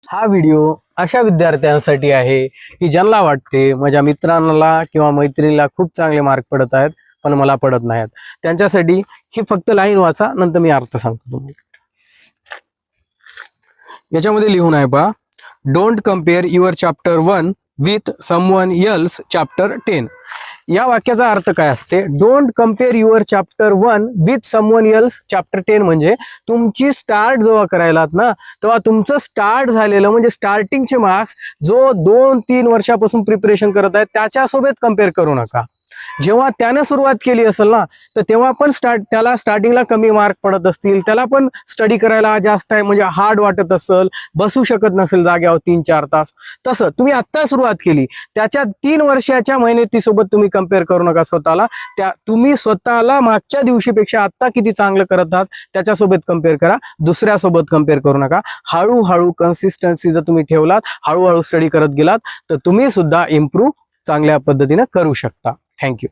हा व्हिडिओ अशा विद्यार्थ्यांसाठी आहे की ज्यांना वाटते माझ्या मित्रांना किंवा मैत्रिणीला खूप चांगले मार्क पडत आहेत पण मला पडत नाहीत, त्यांच्यासाठी ही फक्त लाईन वाचा, नंतर मी अर्थ सांगतो तुम्हाला. याच्यामध्ये लिहून आहे पहा, don't compare your chapter 1 with someone else chapter 10. या वाक्याचा अर्थ काय असते? Don't compare your chapter 1 with someone else chapter 10 म्हणजे तुमची स्टार्ट जेव्हा करायलात ना तेव्हा तुमचं स्टार्ट झालेलं म्हणजे स्टार्टिंगचे मार्क्स जो 2-3 वर्षापासून प्रिपरेशन करत आहे त्याच्यासोबत कम्पेअर करू नका. जेव्हा त्याने सुरुवात केली असेल ना तर तेव्हा पण त्याला स्टार्टिंगला कमी मार्क पडत असतील, त्याला पण स्टडी करायला जास्त टाइम म्हणजे हार्ड वाटत असेल, बसू शकत नसेल जाग्यावर 3-4 तास. तसं तुम्ही आत्ता सुरुवात केली त्याच्या 3 वर्षाच्या मेहनतीसोबत तुम्ही कम्पेअर करू नका स्वतःला. तुम्ही स्वतःला मागच्या दिवशीपेक्षा आत्ता किती चांगलं करत आहात त्याच्यासोबत कम्पेअर करा, दुसऱ्यासोबत कम्पेअर करू नका. हळूहळू कन्सिस्टन्सी जर तुम्ही ठेवलात, हळूहळू स्टडी करत गेलात तर तुम्ही सुद्धा इम्प्रूव्ह चांगल्या पद्धतीने करू शकता. थँक्यू.